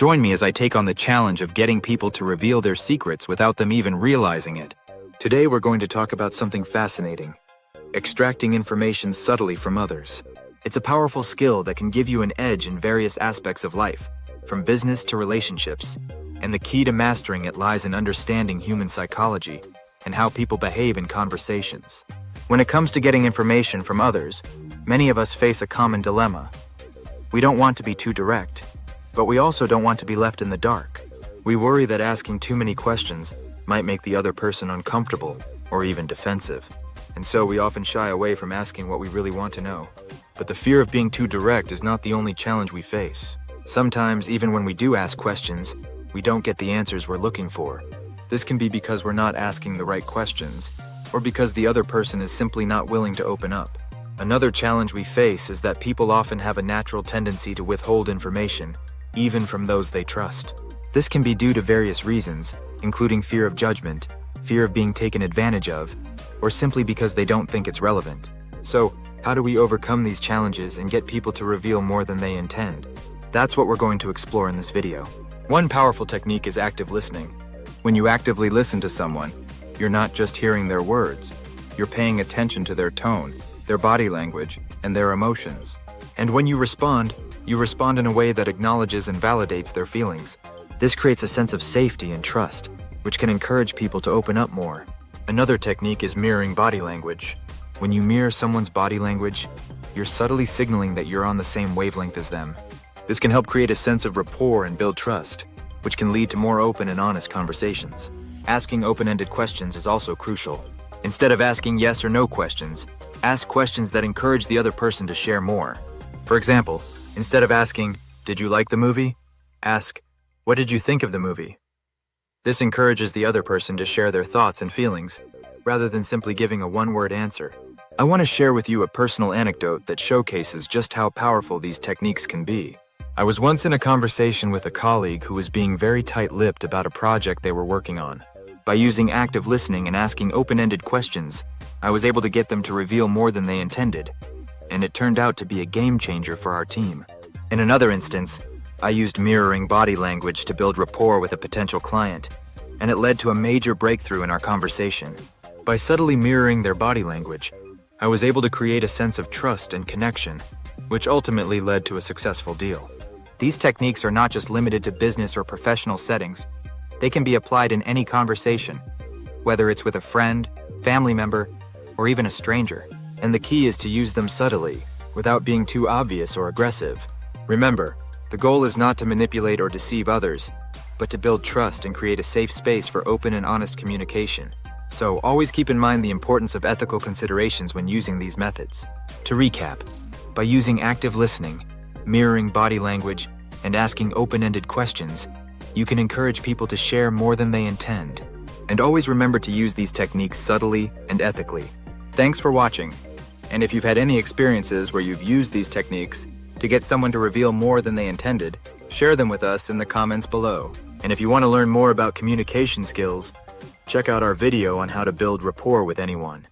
Join me as I take on the challenge of getting people to reveal their secrets without them even realizing it. Today we're going to talk about something fascinating: extracting information subtly from others. It's a powerful skill that can give you an edge in various aspects of life, from business to relationships. And the key to mastering it lies in understanding human psychology and how people behave in conversations. When it comes to getting information from others, many of us face a common dilemma. We don't want to be too direct, but we also don't want to be left in the dark. We worry that asking too many questions might make the other person uncomfortable or even defensive. And so we often shy away from asking what we really want to know. But the fear of being too direct is not the only challenge we face. Sometimes, even when we do ask questions, we don't get the answers we're looking for. This can be because we're not asking the right questions, or because the other person is simply not willing to open up. Another challenge we face is that people often have a natural tendency to withhold information, even from those they trust. This can be due to various reasons, including fear of judgment, fear of being taken advantage of, or simply because they don't think it's relevant. So, how do we overcome these challenges and get people to reveal more than they intend? That's what we're going to explore in this video. One powerful technique is active listening. When you actively listen to someone, you're not just hearing their words, you're paying attention to their tone, their body language, and their emotions. And when you respond in a way that acknowledges and validates their feelings. This creates a sense of safety and trust, which can encourage people to open up more. Another technique is mirroring body language. When you mirror someone's body language, you're subtly signaling that you're on the same wavelength as them. This can help create a sense of rapport and build trust, which can lead to more open and honest conversations. Asking open-ended questions is also crucial. Instead of asking yes or no questions, ask questions that encourage the other person to share more. For example, instead of asking, "Did you like the movie?" ask, "What did you think of the movie?" This encourages the other person to share their thoughts and feelings, rather than simply giving a one-word answer. I want to share with you a personal anecdote that showcases just how powerful these techniques can be. I was once in a conversation with a colleague who was being very tight-lipped about a project they were working on. By using active listening and asking open-ended questions, I was able to get them to reveal more than they intended, and it turned out to be a game-changer for our team. In another instance, I used mirroring body language to build rapport with a potential client, and it led to a major breakthrough in our conversation. By subtly mirroring their body language, I was able to create a sense of trust and connection, which ultimately led to a successful deal. These techniques are not just limited to business or professional settings. They can be applied in any conversation, whether it's with a friend, family member, or even a stranger. And the key is to use them subtly, without being too obvious or aggressive. Remember, the goal is not to manipulate or deceive others, but to build trust and create a safe space for open and honest communication. So always keep in mind the importance of ethical considerations when using these methods. To recap, by using active listening, mirroring body language, and asking open-ended questions, you can encourage people to share more than they intend. And always remember to use these techniques subtly and ethically. Thanks for watching. And if you've had any experiences where you've used these techniques to get someone to reveal more than they intended, share them with us in the comments below. And if you want to learn more about communication skills, check out our video on how to build rapport with anyone.